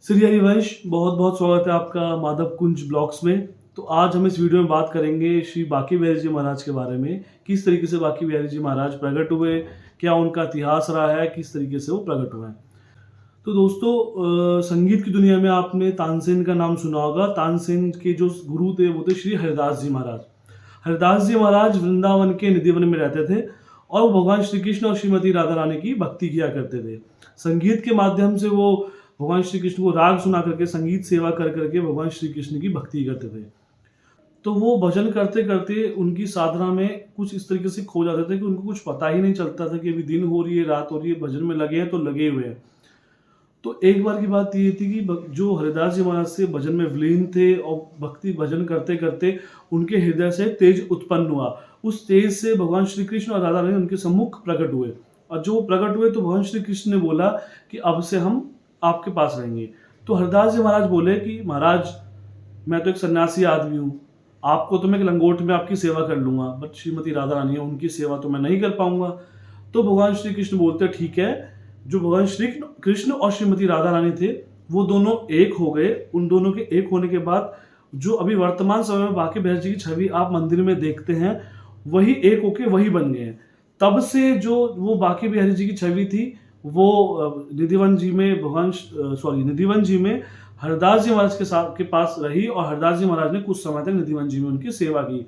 श्री हरिवंश, बहुत बहुत स्वागत है आपका माधव कुंज ब्लॉग्स में। तो आज हम इस वीडियो में बात करेंगे श्री बांके बिहारी जी महाराज के बारे में। किस तरीके से बांके बिहारी जी महाराज प्रकट हुए, क्या उनका इतिहास रहा है, किस तरीके से वो प्रकट हुए हैं। तो दोस्तों, संगीत की दुनिया में आपने तानसेन का नाम सुना होगा। तानसेन के जो गुरु थे वो थे श्री हरिदास जी महाराज। हरिदास जी महाराज वृंदावन के निधिवन में रहते थे और वो भगवान श्री कृष्ण और श्रीमती राधा रानी की भक्ति किया करते थे। संगीत के माध्यम से वो भगवान श्री कृष्ण को राग सुना करके, संगीत सेवा कर करके भगवान श्री कृष्ण की भक्ति करते थे। तो वो भजन करते करते उनकी साधना में कुछ इस तरीके से खो जाते थे कि उनको कुछ पता ही नहीं चलता था कि अभी दिन हो रही है, रात हो रही है, भजन में लगे हैं तो लगे हुए हैं। तो एक बार की बात ये थी कि जो हरिदास जी महाराज से भजन में विलीन थे और भक्ति भजन करते करते उनके हृदय से तेज उत्पन्न हुआ। उस तेज से भगवान श्री कृष्ण और राधा रानी उनके सम्मुख प्रकट हुए। और जो प्रकट हुए तो भगवान श्री कृष्ण ने बोला कि अब से हम आपके पास रहेंगे। तो हरिदास जी महाराज बोले कि महाराज, मैं तो एक सन्यासी आदमी हूँ, आपको तो मैं एक लंगोट में आपकी सेवा कर लूंगा, बट श्रीमती राधा रानी है, उनकी सेवा तो मैं नहीं कर पाऊंगा। तो भगवान श्री कृष्ण बोलते ठीक है। जो भगवान श्री कृष्ण और श्रीमती राधा रानी थे वो दोनों एक हो गए। उन दोनों के एक होने के बाद जो अभी वर्तमान समय में बांके बिहारी जी की छवि आप मंदिर में देखते हैं, वही एक होके वही बन गए हैं। तब से जो वो बांके बिहारी जी की छवि थी वो निधिवन जी में निधिवन जी में हरदास जी महाराज के पास रही और हरदास जी महाराज ने कुछ समय तक निधिवन जी में उनकी सेवा की।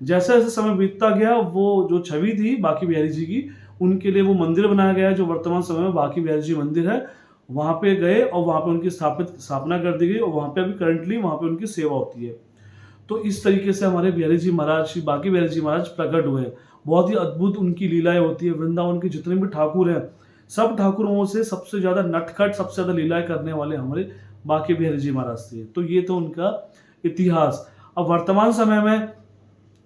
जैसे जैसे समय बीतता गया वो जो छवि थी बांके बिहारी जी की, उनके लिए वो मंदिर बनाया गया जो वर्तमान समय में बांके बिहारी जी मंदिर है। वहाँ पे गए और वहाँ पे उनकी स्थापना कर दी गई और वहाँ पे अभी करंटली वहाँ पे उनकी सेवा होती है। तो इस तरीके से हमारे बिहारी जी महाराज, श्री बांके बिहारी जी महाराज प्रकट हुए। बहुत ही अद्भुत उनकी लीलाएं होती है। वृंदावन के जितने भी ठाकुर हैं, सब ठाकुरों से सबसे ज्यादा नटखट, सबसे ज्यादा लीलाएं करने वाले हमारे बांके बिहारी जी महाराज थे। तो ये तो उनका इतिहास। अब वर्तमान समय में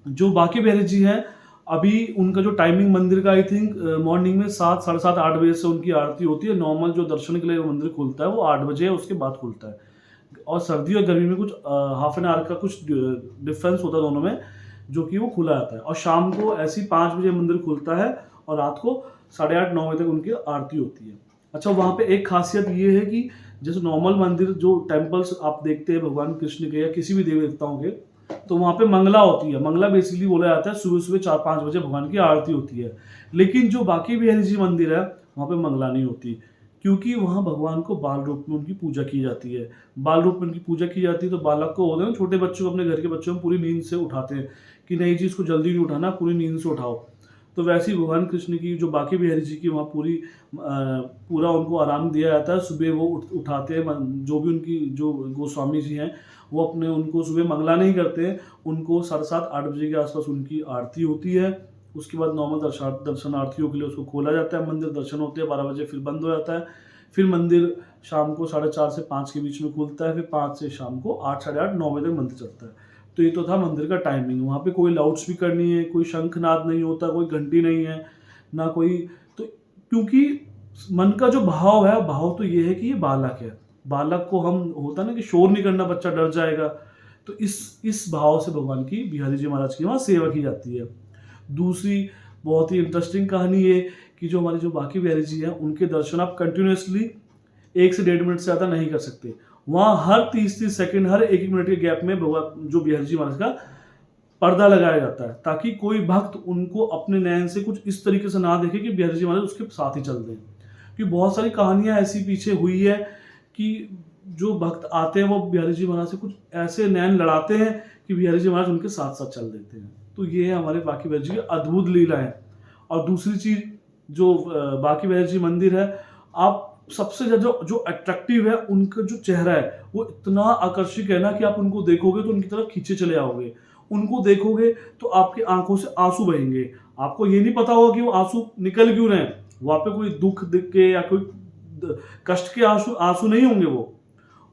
जो बांके बिहारी जी हैं, अभी उनका जो टाइमिंग मंदिर का आई थिंक मॉर्निंग में 7, साढ़े 7, 8 बजे से उनकी आरती होती है। नॉर्मल जो दर्शन के लिए मंदिर खुलता है वो 8 बजे है, उसके बाद खुलता है। और सर्दी और गर्मी में कुछ हाफ एन आवर का कुछ डिफरेंस होता है दोनों में, जो कि वो खुला जाता है। और शाम को ऐसी 5 बजे मंदिर खुलता है और रात को 8:30, 9 बजे तक उनकी आरती होती है। अच्छा, वहाँ पे एक खासियत ये है कि जैसे नॉर्मल मंदिर जो टेम्पल्स आप देखते हैं भगवान कृष्ण के या किसी भी देवी देवताओं के, तो वहाँ पे मंगला होती है। मंगला बेसिकली बोला जाता है सुबह सुबह 4-5 बजे भगवान की आरती होती है। लेकिन जो बांके बिहारी जी मंदिर है वहाँ पे मंगला नहीं होती, क्योंकि वहाँ भगवान को बाल रूप में उनकी पूजा की जाती है। बाल रूप में उनकी पूजा की जाती है तो बालक को होते हैं ना, छोटे बच्चों को, अपने घर के बच्चों को पूरी नींद से उठाते हैं कि नहीं जी, इसको जल्दी नहीं उठाना, पूरी नींद से उठाओ। तो वैसे ही भगवान कृष्ण की जो बांके बिहारी जी की वहाँ पूरा उनको आराम दिया जाता है। सुबह वो उठाते हैं, जो भी उनकी जो गोस्वामी जी हैं वो अपने उनको सुबह मंगला नहीं करते हैं। उनको 7:30, 8 बजे के आसपास उनकी आरती होती है। उसके बाद नॉर्मल दर्शनार्थियों के लिए उसको खोला जाता है। मंदिर दर्शन होते हैं, 12 बजे फिर बंद हो जाता है। फिर मंदिर शाम को 4:30 से 5 के बीच में खुलता है। फिर 5 से शाम को 8, साढ़े 8, 9 बजे तक मंदिर चलता है। तो ये तो था मंदिर का टाइमिंग। वहाँ पे कोई लाउड स्पीकर नहीं है, कोई शंखनाद नहीं होता, कोई घंटी नहीं है, ना कोई। तो क्योंकि मन का जो भाव है, भाव तो ये है कि ये बालक है। बालक को हम होता ना कि शोर नहीं करना, बच्चा डर जाएगा। तो इस भाव से भगवान की, बिहारी जी महाराज की वहाँ सेवा की जाती है। दूसरी बहुत ही इंटरेस्टिंग कहानी ये कि जो हमारे जो बांके बिहारी जी हैं उनके दर्शन आप कंटिन्यूसली 1 से 1.5 मिनट से ज़्यादा नहीं कर सकते। वहाँ हर 30-30 सेकंड, हर 1-1 मिनट के गैप में भगवान जो बिहारी जी महाराज का पर्दा लगाया जाता है, ताकि कोई भक्त उनको अपने नयन से कुछ इस तरीके से ना देखे कि बिहारी जी महाराज उसके साथ ही चल दें। क्योंकि बहुत सारी कहानियां ऐसी पीछे हुई है कि जो भक्त आते हैं वो बिहारी जी महाराज से कुछ ऐसे नैन लड़ाते हैं कि बिहारी जी महाराज उनके साथ साथ चल देते हैं। तो ये है हमारे बांके बिहारी जी की अद्भुत लीला है। और दूसरी चीज, जो बांके बिहारी जी मंदिर है, आप सबसे ज्यादा जो अट्रैक्टिव है उनका जो चेहरा है वो इतना आकर्षक है ना कि आप उनको देखोगे तो उनकी तरफ खींचे चले आओगे। उनको देखोगे तो आपकी आंखों से आंसू बहेंगे। आपको ये नहीं पता होगा कि वो आंसू निकल क्यों रहे हैं। वहां पे कोई दुख दिख के या कोई कष्ट के आंसू आंसू नहीं होंगे,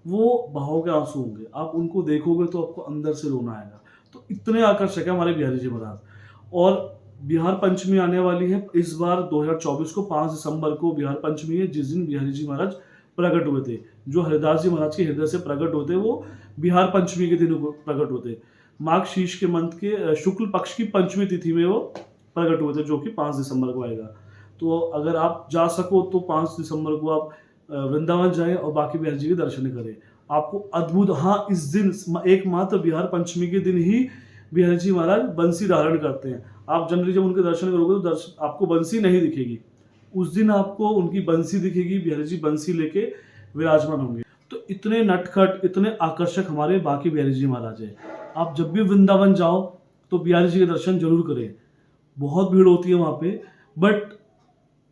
वो भाव के आंसू होंगे। आप उनको देखोगे तो आपको अंदर से रोना आएगा। तो इतने आकर्षक है हमारे बिहारी जी महाराज। और बिहार पंचमी आने वाली है इस बार 2024 को, 5 दिसंबर को बिहार पंचमी है, जिस दिन बिहारी जी महाराज प्रकट हुए थे। जो हरिदास जी महाराज के हृदय से प्रकट होते वो बिहार पंचमी के दिन प्रकट होते। माघ शीर्ष के मंथ के शुक्ल पक्ष की पंचमी तिथि में वो प्रकट हुए थे, जो कि 5 दिसंबर को आएगा। तो अगर आप जा सको तो 5 दिसंबर को आप वृंदावन जाएं और बाकी बिहारी जी के दर्शन करें। आपको अद्भुत, हाँ, इस दिन एकमात्र बिहार पंचमी के दिन ही बिहारी जी महाराज बंसी धारण करते हैं। आप जनरली जब उनके दर्शन करोगे तो आपको बंसी नहीं दिखेगी, उस दिन आपको उनकी बंसी दिखेगी, बिहारी जी बंसी लेके विराजमान होंगे। तो इतने नटखट, इतने आकर्षक हमारे बाकी बिहारी जी महाराज हैं। आप जब भी वृंदावन जाओ तो बिहारी जी के दर्शन जरूर करें। बहुत भीड़ होती है वहाँ पे, बट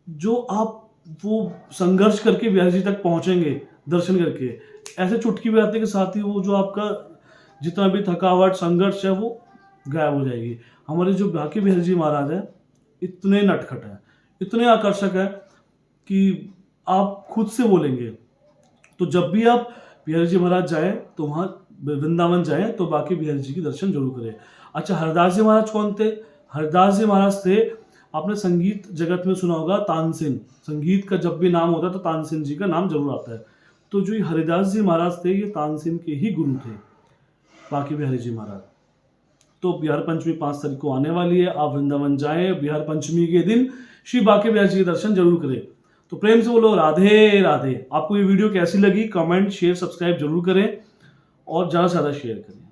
जो आप वो संघर्ष करके बिहारी जी तक पहुँचेंगे दर्शन करके, ऐसे चुटकी बजाते के साथ ही वो जो आपका जितना भी थकावट, संघर्ष है, वो गायब हो जाएगी। हमारे जो बाकी बिहारी जी महाराज हैं इतने नटखट हैं, इतने आकर्षक है कि आप खुद से बोलेंगे। तो जब भी आप बिहारी जी महाराज जाएं तो वहाँ वृंदावन जाएं तो बाकी बिहारी जी के दर्शन जरूर करें। अच्छा, हरदास जी महाराज कौन थे? हरदास जी महाराज थे, आपने संगीत जगत में सुना होगा तानसेन। संगीत का जब भी नाम होता है तो तानसेन जी का नाम जरूर आता है। तो जो ये हरिदास जी महाराज थे ये तानसेन के ही गुरु थे, बाकी बिहारी जी महाराज। तो बिहार पंचमी 5 तारीख को आने वाली है, आप वृंदावन जाएं, बिहार पंचमी के दिन श्री बांके बिहारी जी के दर्शन जरूर करें। तो प्रेम से बोलो राधे राधे। आपको ये वीडियो कैसी लगी? कमेंट, शेयर, सब्सक्राइब जरूर करें और ज़्यादा से ज़्यादा शेयर करें।